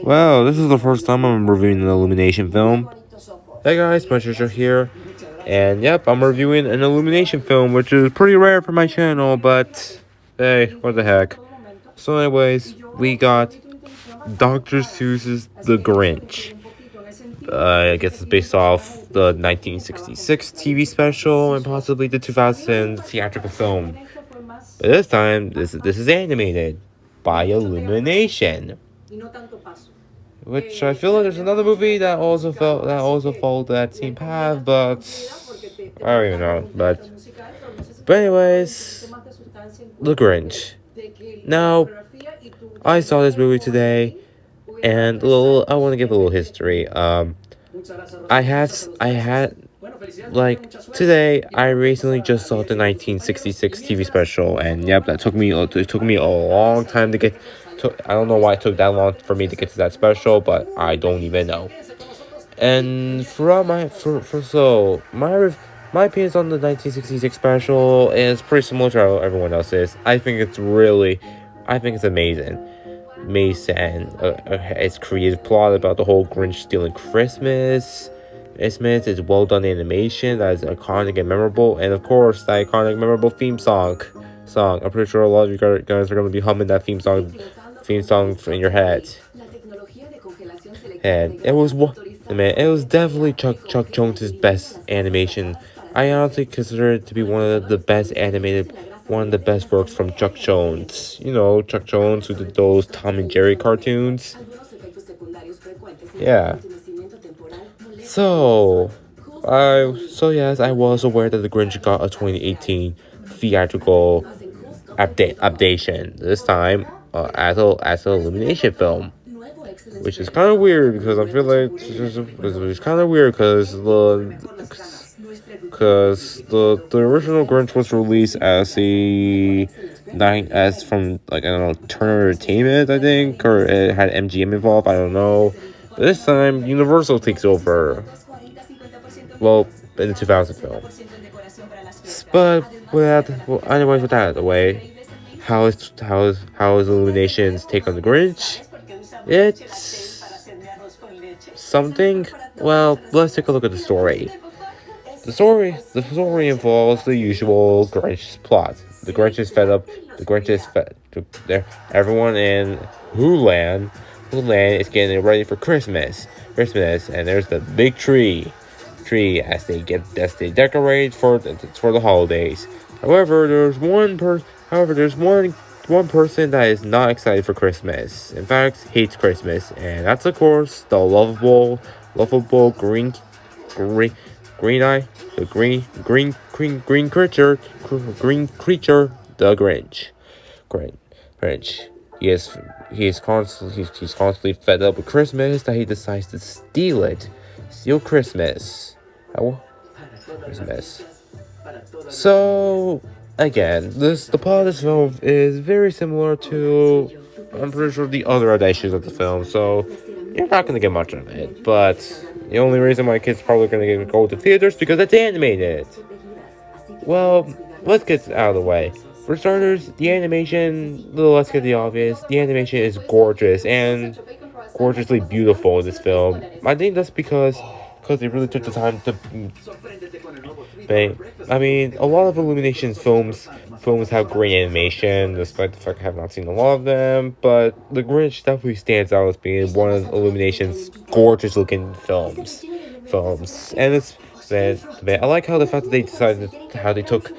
Well, this is the first time I'm reviewing an Illumination film. Hey guys, my sister here. And yep, I'm reviewing an Illumination film, which is pretty rare for my channel, but hey, what the heck. So anyways, we got Dr. Seuss's The Grinch. I guess it's based off the 1966 TV special and possibly the 2000 theatrical film. But this time, this is animated by Illumination, which I feel like there's another movie that also followed that same path, but I don't even know. But anyways, The Grinch. Now, I saw this movie today, and I want to give a little history. I had like today. I recently just saw the 1966 TV special, and yep, it took me a long time to get. I don't know why it took that long for me to get to that special, but I don't even know. And throughout my opinions on the 1966 special is pretty similar to how everyone else's. I think it's amazing. Its creative plot about the whole Grinch stealing Christmas. It's well done animation that is iconic and memorable, and of course the iconic memorable theme song. I'm pretty sure a lot of you guys are going to be humming that theme song in your head. And it was definitely Chuck Jones's best animation. I honestly consider it to be one of the best works from Chuck Jones. You know, Chuck Jones who did those Tom and Jerry cartoons. Yeah. Yes, I was aware that The Grinch got a 2018 theatrical adaptation. This time, as an Illumination film, which is kind of weird because I feel like it's kind of weird because the original Grinch was released as from like, I don't know, Turner Entertainment, I think, or it had MGM involved. I don't know. But this time, Universal takes over. Well, in the 2000 film. But anyways, with that out of the way, how is Illumination's take on the Grinch? It's something. Well, let's take a look at the story. The story involves the usual Grinch plot. The Grinch is fed up. Everyone in Wholand is getting ready for Christmas, and there's the big tree as they decorate for the holidays. However, there's one person that is not excited for Christmas. In fact, hates Christmas, and that's of course the lovable green creature, the Grinch. He's constantly fed up with Christmas that he decides to steal Christmas. So again, the plot of this film is very similar to, I'm pretty sure, the other adaptations of the film. So you're not gonna get much of it. But the only reason why kids probably gonna go to theaters is because it's animated. Well, let's get out of the way. For starters, the animation. Let's get the obvious. The animation is gorgeous and gorgeously beautiful in this film. I think that's because they really took the time to. I mean, a lot of Illumination's films have great animation, despite the fact I have not seen a lot of them. But The Grinch definitely stands out as being one of Illumination's gorgeous-looking films, and I like how the fact that they decided how they took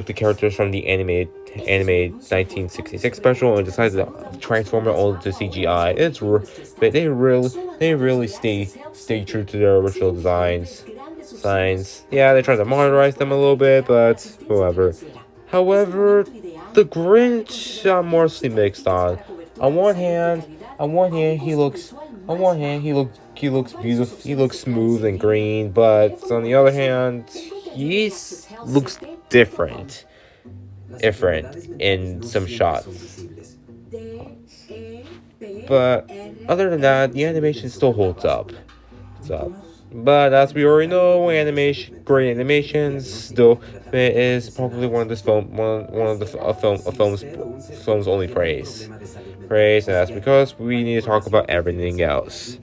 the characters from the animated 1966 special and decided to transform it all into CGI. They really stay true to their original designs. Yeah, they tried to modernize them a little bit, but whatever. However, the Grinch, I'm mostly mixed on. On one hand, he looks beautiful. He looks smooth and green, but on the other hand, he looks different in some shots. But other than that, the animation still holds up. But as we already know, great animations, though, it is probably one of this film, one of the film's only praise, and that's because we need to talk about everything else.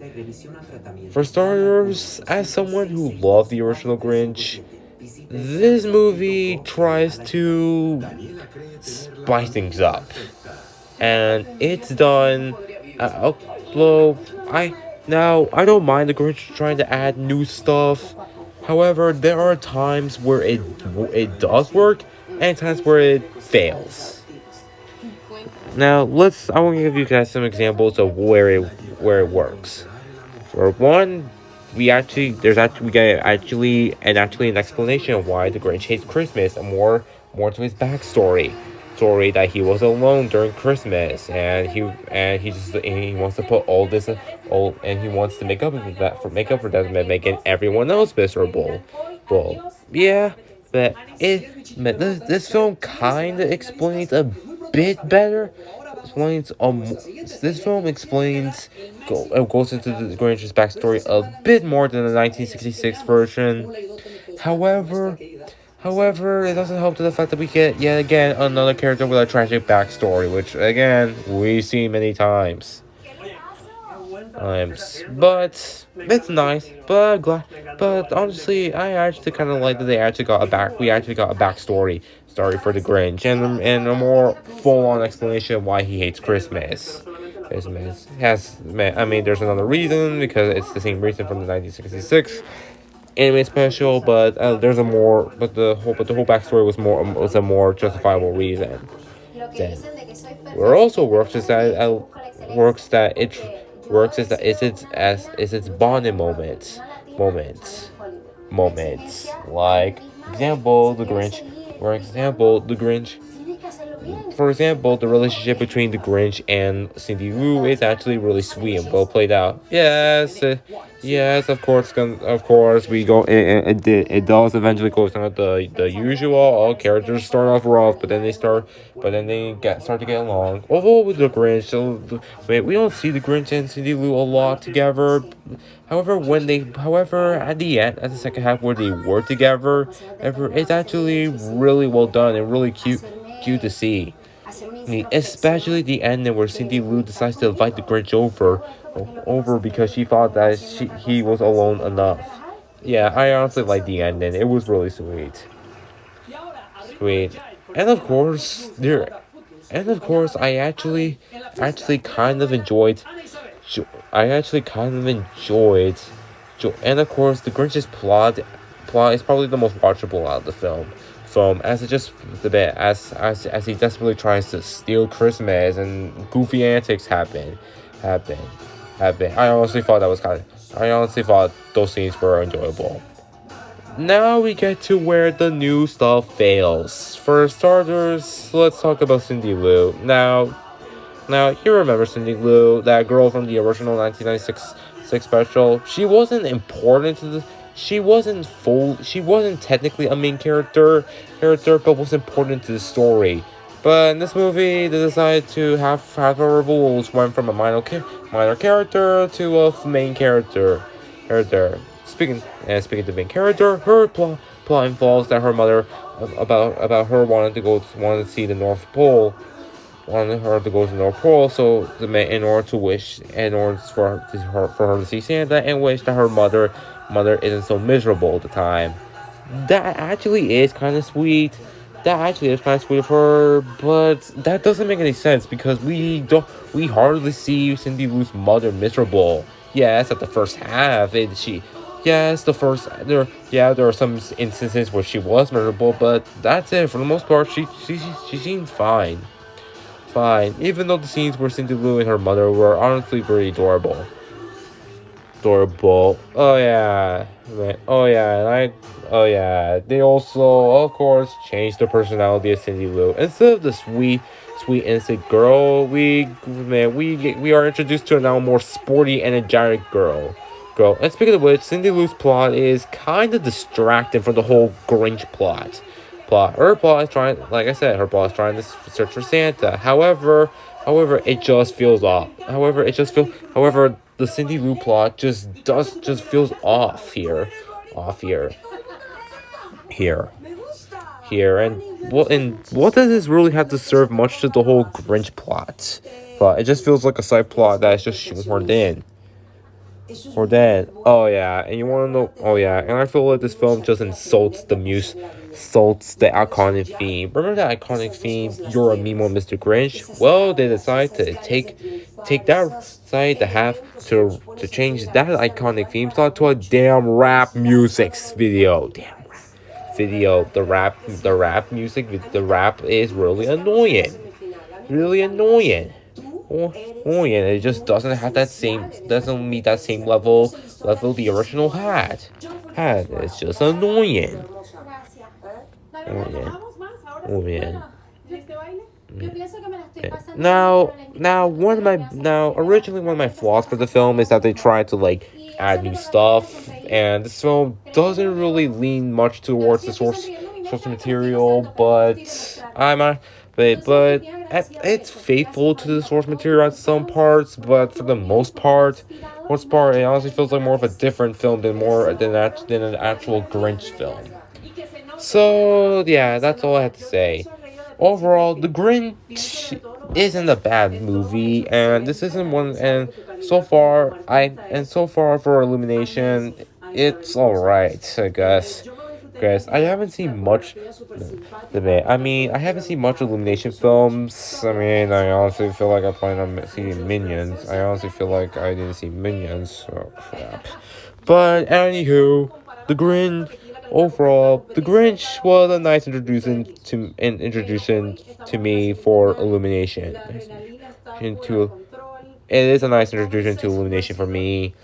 For starters, as someone who loved the original Grinch, this movie tries to spice things up, and it's done. Well, I don't mind the Grinch trying to add new stuff. However, there are times where it does work, and times where it fails. Now, I want to give you guys some examples of where it works. For one, we get actually an explanation of why the Grinch hates Christmas, and more to his backstory. Story that he was alone during Christmas, and he wants to put all and he wants to make up for that by making everyone else miserable. Well, yeah, this film kind of explains a bit better. Explains This film goes into the Grinch's backstory a bit more than the 1966 version. However, However, it doesn't help to the fact that we get yet again another character with a tragic backstory, which again we see many times. But it's nice. But honestly, I actually kind of like that they actually got a back. We actually got a backstory for the Grinch and a more full-on explanation of why he hates Christmas. Christmas I mean, there's another reason because it's the same reason from the 1966 anime special, but the whole backstory was a more justifiable reason. Then where also works that it works is that it's its bonding moments like example the Grinch for example, the relationship between the Grinch and Cindy Lou is actually really sweet and well played out. Yes, of course, we go. It does eventually go down the usual. All characters start off rough, but then they start to get along. Although with the Grinch, we don't see the Grinch and Cindy Lou a lot together. However, at the second half where they were together, it's actually really well done and really cute to see. Especially the ending where Cindy Lou decides to invite the Grinch over because she thought that he was alone enough. Yeah, I honestly like the ending. It was really sweet. Sweet. And of course, I actually kind of enjoyed. I actually kind of enjoyed. And of course, the Grinch's plot is probably the most watchable out of the film. As it just the bit as he desperately tries to steal Christmas and goofy antics happen. I honestly thought those scenes were enjoyable. Now we get to where the new stuff fails. For starters, let's talk about Cindy Lou. Now you remember Cindy Lou, that girl from the original 1996 special. She wasn't important to the. She wasn't technically a main but was important to the story. But in this movie, they decided to have her rules went from a minor character to a main character. Speaking of the main character, her plot involves that her mother about her wanted to see the North Pole. Wanted her to go to the North Pole, so in order for her to see Santa, and wish that her mother isn't so miserable at the time. That actually is kind of sweet. Of her, but that doesn't make any sense because we hardly see Cindy Lou's mother miserable. Yes, at the first half, there are some instances where she was miserable, but that's it. For the most part, she seemed fine. Even though the scenes where Cindy Lou and her mother were honestly very adorable. Oh yeah, man. Oh yeah. They also, of course, changed the personality of Cindy Lou. Instead of the sweet, innocent girl, we are introduced to a now more sporty, energetic girl. And speaking of which, Cindy Lou's plot is kind of distracting from the whole Grinch plot. Her plot is trying, like I said, to search for Santa. However, it just feels off. However, the Cindy Lou plot just feels off here, and what does this really have to serve much to the whole Grinch plot? But it just feels like a side plot that's just shoehorned in. Or then, oh yeah, and you want to know, oh yeah, and I feel like this film just insults the iconic theme. Remember that iconic theme, "You're a Memo, Mr. Grinch"? Well, they decide to take that side to have to change that iconic theme song to a damn rap music video. Damn rap video. The rap is really annoying. Oh yeah, it just doesn't meet that same level the original had. It's just annoying. Oh yeah. Oh man. Originally one of my flaws for the film is that they tried to like add new stuff, and this film doesn't really lean much towards the source material, but it's faithful to the source material at some parts, but for the most part, it honestly feels like more of a different film than an actual Grinch film. So yeah, that's all I have to say. Overall, The Grinch isn't a bad movie, and this isn't one. So far for Illumination, it's all right, I guess. Guys, I haven't seen much. I haven't seen much Illumination films. I mean, I honestly feel like I plan on seeing Minions. I honestly feel like I didn't see Minions. Oh crap. But anywho, the Grinch. Overall, the Grinch was a nice introduction to me for Illumination. Into It is a nice introduction to Illumination for me,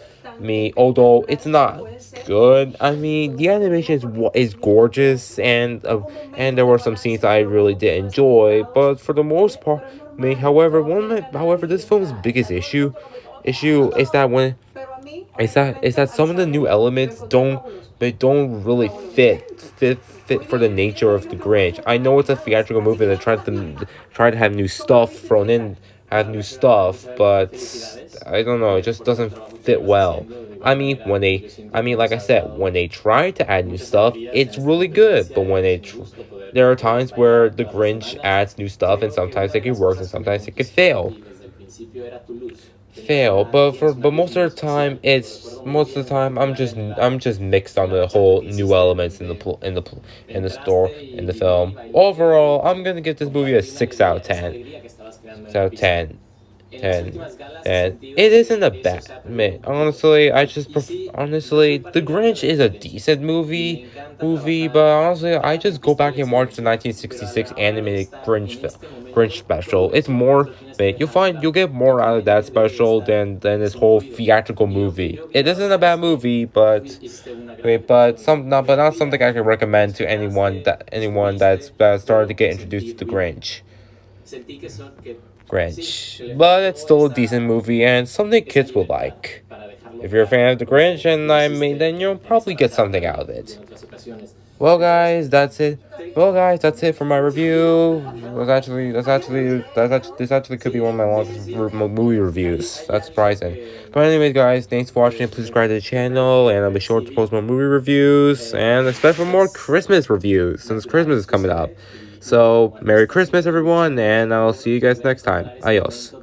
although it's not good. I mean, the animation is gorgeous, and there were some scenes I really did enjoy, but for the most part, however, this film's biggest issue is that some of the new elements don't really fit for the nature of the Grinch. I know it's a theatrical movie that try to have new stuff thrown in, have new stuff, but I don't know, it just doesn't fit well. Like I said, when they try to add new stuff, it's really good. But there are times where the Grinch adds new stuff, and sometimes it could work, and sometimes it could but most of the time I'm just mixed on the whole new elements in the store in the film. Overall, I'm gonna give this movie a 6 out of 10. 10 and it isn't a bad man. Honestly, The Grinch is a decent but honestly, I just go back and watch the 1966 animated Grinch special. It's more, man, you'll get more out of that special than this whole theatrical movie. It isn't a bad movie, but not something I can recommend to anyone that's started to get introduced to the Grinch. But it's still a decent movie and something kids will like. If you're a fan of the Grinch, then you'll probably get something out of it. Well, guys, that's it. That's it for my review. This actually could be one of my longest movie reviews. That's surprising. But anyways, guys, thanks for watching. Please subscribe to the channel, and I'll be sure to post more movie reviews, and especially more Christmas reviews since Christmas is coming up. So, Merry Christmas, everyone, and I'll see you guys next time. Adios.